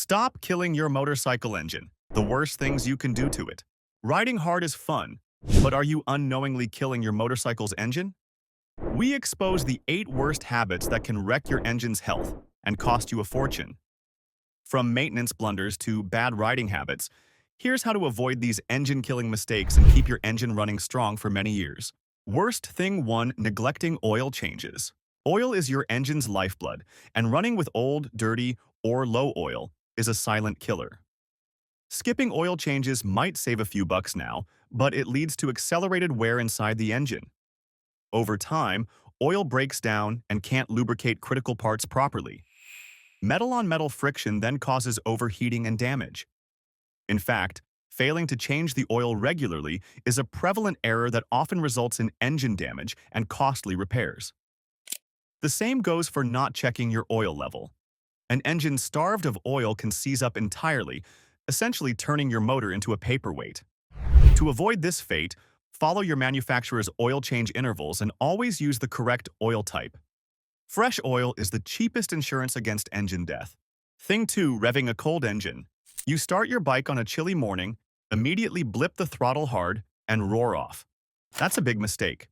Stop killing your motorcycle engine. The worst things you can do to it. Riding hard is fun, but are you unknowingly killing your motorcycle's engine? We expose the 8 worst habits that can wreck your engine's health and cost you a fortune. From maintenance blunders to bad riding habits, here's how to avoid these engine-killing mistakes and keep your engine running strong for many years. Worst thing 1. Neglecting oil changes. Oil is your engine's lifeblood, and running with old, dirty, or low oil is a silent killer. Skipping oil changes might save a few bucks now, but it leads to accelerated wear inside the engine. Over time, oil breaks down and can't lubricate critical parts properly. Metal-on-metal friction then causes overheating and damage. In fact, failing to change the oil regularly is a prevalent error that often results in engine damage and costly repairs. The same goes for not checking your oil level. An engine starved of oil can seize up entirely, essentially turning your motor into a paperweight. To avoid this fate, follow your manufacturer's oil change intervals and always use the correct oil type. Fresh oil is the cheapest insurance against engine death. Thing 2. Revving a cold engine. You start your bike on a chilly morning, immediately blip the throttle hard, and roar off. That's a big mistake.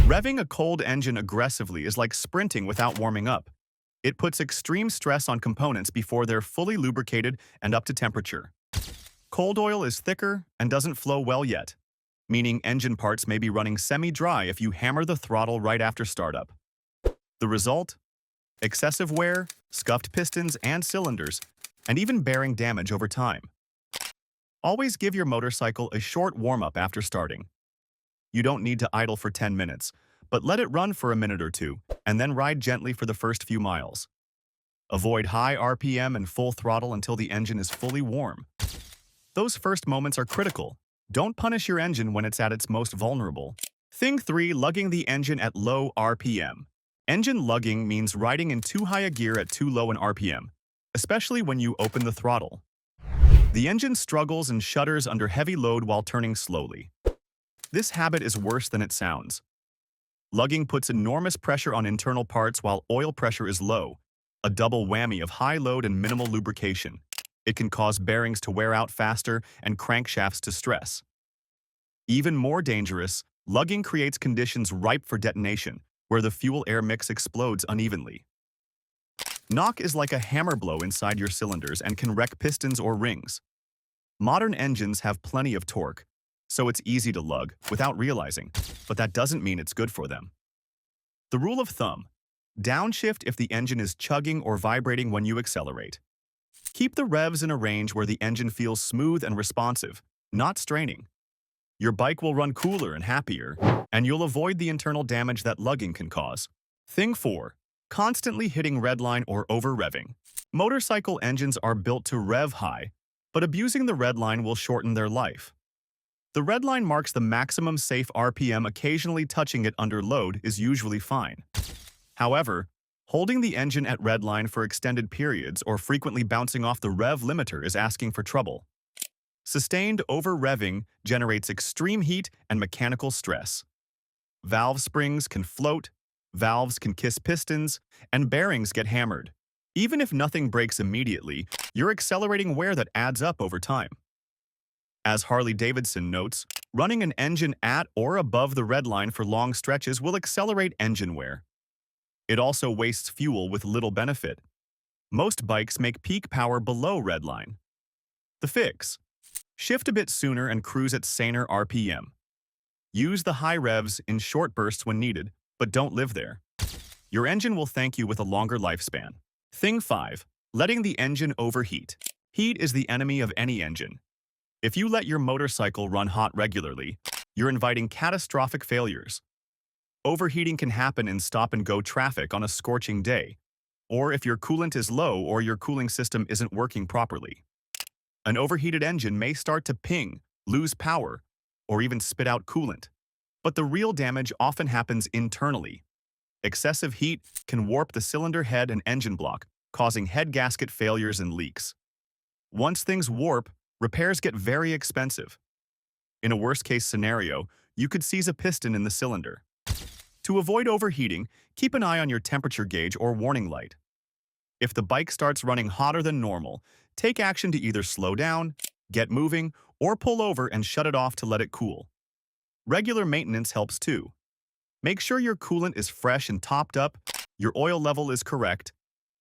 Revving a cold engine aggressively is like sprinting without warming up. It puts extreme stress on components before they're fully lubricated and up to temperature. Cold oil is thicker and doesn't flow well yet, meaning engine parts may be running semi-dry if you hammer the throttle right after startup. The result? Excessive wear, scuffed pistons and cylinders, and even bearing damage over time. Always give your motorcycle a short warm-up after starting. You don't need to idle for 10 minutes, but let it run for a minute or two, and then ride gently for the first few miles. Avoid high RPM and full throttle until the engine is fully warm. Those first moments are critical. Don't punish your engine when it's at its most vulnerable. Thing 3. Lugging the engine at low RPM. Engine lugging means riding in too high a gear at too low an RPM, especially when you open the throttle. The engine struggles and shudders under heavy load while turning slowly. This habit is worse than it sounds. Lugging puts enormous pressure on internal parts while oil pressure is low, a double whammy of high load and minimal lubrication. It can cause bearings to wear out faster and crankshafts to stress. Even more dangerous, lugging creates conditions ripe for detonation, where the fuel-air mix explodes unevenly. Knock is like a hammer blow inside your cylinders and can wreck pistons or rings. Modern engines have plenty of torque, so it's easy to lug without realizing, but that doesn't mean it's good for them. The rule of thumb: downshift if the engine is chugging or vibrating when you accelerate. Keep the revs in a range where the engine feels smooth and responsive, not straining. Your bike will run cooler and happier, and you'll avoid the internal damage that lugging can cause. Thing 4. Constantly hitting redline or over-revving. Motorcycle engines are built to rev high, but abusing the redline will shorten their life. The redline marks the maximum safe RPM. Occasionally touching it under load is usually fine. However, holding the engine at redline for extended periods or frequently bouncing off the rev limiter is asking for trouble. Sustained over-revving generates extreme heat and mechanical stress. Valve springs can float, valves can kiss pistons, and bearings get hammered. Even if nothing breaks immediately, you're accelerating wear that adds up over time. As Harley-Davidson notes, running an engine at or above the redline for long stretches will accelerate engine wear. It also wastes fuel with little benefit. Most bikes make peak power below redline. The fix: shift a bit sooner and cruise at saner RPM. Use the high revs in short bursts when needed, but don't live there. Your engine will thank you with a longer lifespan. Thing 5. Letting the engine overheat. Heat is the enemy of any engine. If you let your motorcycle run hot regularly, you're inviting catastrophic failures. Overheating can happen in stop-and-go traffic on a scorching day, or if your coolant is low or your cooling system isn't working properly. An overheated engine may start to ping, lose power, or even spit out coolant. But the real damage often happens internally. Excessive heat can warp the cylinder head and engine block, causing head gasket failures and leaks. Once things warp, repairs get very expensive. In a worst-case scenario, you could seize a piston in the cylinder. To avoid overheating, keep an eye on your temperature gauge or warning light. If the bike starts running hotter than normal, take action to either slow down, get moving, or pull over and shut it off to let it cool. Regular maintenance helps too. Make sure your coolant is fresh and topped up, your oil level is correct,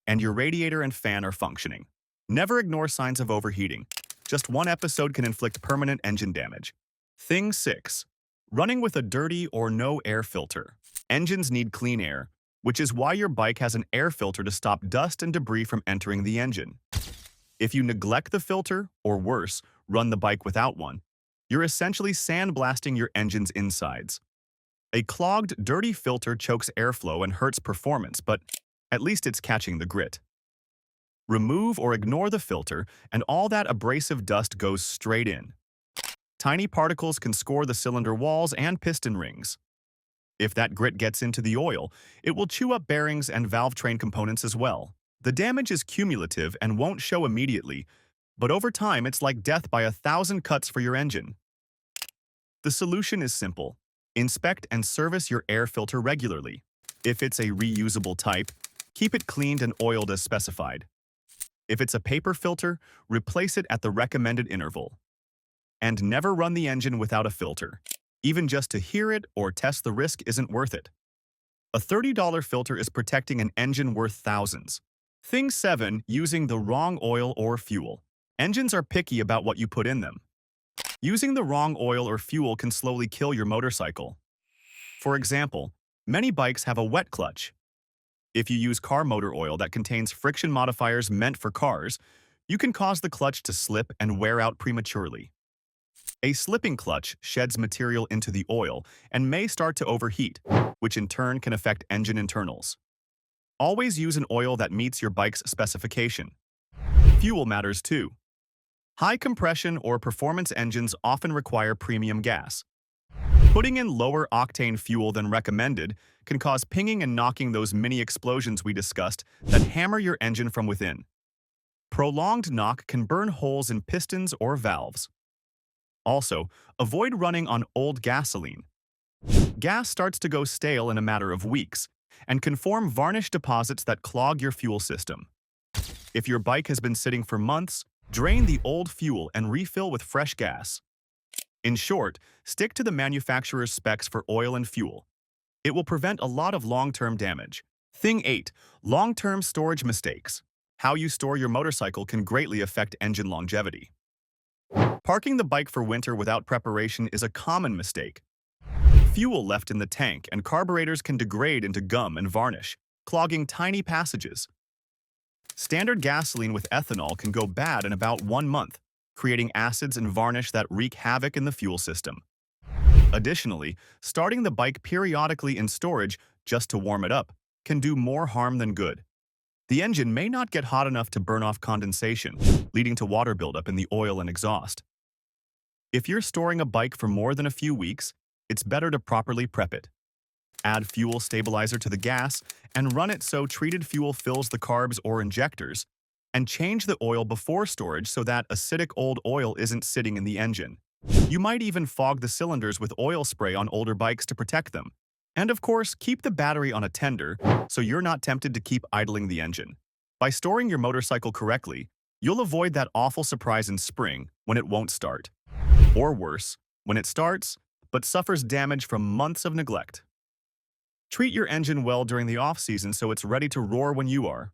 and your radiator and fan are functioning. Never ignore signs of overheating. Just one episode can inflict permanent engine damage. Thing 6. Running with a dirty or no air filter. Engines need clean air, which is why your bike has an air filter to stop dust and debris from entering the engine. If you neglect the filter, or worse, run the bike without one, you're essentially sandblasting your engine's insides. A clogged, dirty filter chokes airflow and hurts performance, but at least it's catching the grit. Remove or ignore the filter, and all that abrasive dust goes straight in. Tiny particles can score the cylinder walls and piston rings. If that grit gets into the oil, it will chew up bearings and valve train components as well. The damage is cumulative and won't show immediately, but over time it's like death by 1,000 cuts for your engine. The solution is simple. Inspect and service your air filter regularly. If it's a reusable type, keep it cleaned and oiled as specified. If it's a paper filter, replace it at the recommended interval. And never run the engine without a filter. Even just to hear it or test the risk isn't worth it. A $30 filter is protecting an engine worth thousands. Thing 7. Using the wrong oil or fuel. Engines are picky about what you put in them. Using the wrong oil or fuel can slowly kill your motorcycle. For example, many bikes have a wet clutch. If you use car motor oil that contains friction modifiers meant for cars, you can cause the clutch to slip and wear out prematurely. A slipping clutch sheds material into the oil and may start to overheat, which in turn can affect engine internals. Always use an oil that meets your bike's specification. Fuel matters too. High compression or performance engines often require premium gas. Putting in lower octane fuel than recommended can cause pinging and knocking, those mini explosions we discussed that hammer your engine from within. Prolonged knock can burn holes in pistons or valves. Also, avoid running on old gasoline. Gas starts to go stale in a matter of weeks and can form varnish deposits that clog your fuel system. If your bike has been sitting for months, drain the old fuel and refill with fresh gas. In short, stick to the manufacturer's specs for oil and fuel. It will prevent a lot of long-term damage. Thing 8. Long-term storage mistakes. How you store your motorcycle can greatly affect engine longevity. Parking the bike for winter without preparation is a common mistake. Fuel left in the tank and carburetors can degrade into gum and varnish, clogging tiny passages. Standard gasoline with ethanol can go bad in about 1 month, creating acids and varnish that wreak havoc in the fuel system. Additionally, starting the bike periodically in storage just to warm it up can do more harm than good. The engine may not get hot enough to burn off condensation, leading to water buildup in the oil and exhaust. If you're storing a bike for more than a few weeks, it's better to properly prep it. Add fuel stabilizer to the gas and run it so treated fuel fills the carbs or injectors, and change the oil before storage so that acidic old oil isn't sitting in the engine. You might even fog the cylinders with oil spray on older bikes to protect them. And of course, keep the battery on a tender so you're not tempted to keep idling the engine. By storing your motorcycle correctly, you'll avoid that awful surprise in spring when it won't start. Or worse, when it starts, but suffers damage from months of neglect. Treat your engine well during the off-season so it's ready to roar when you are.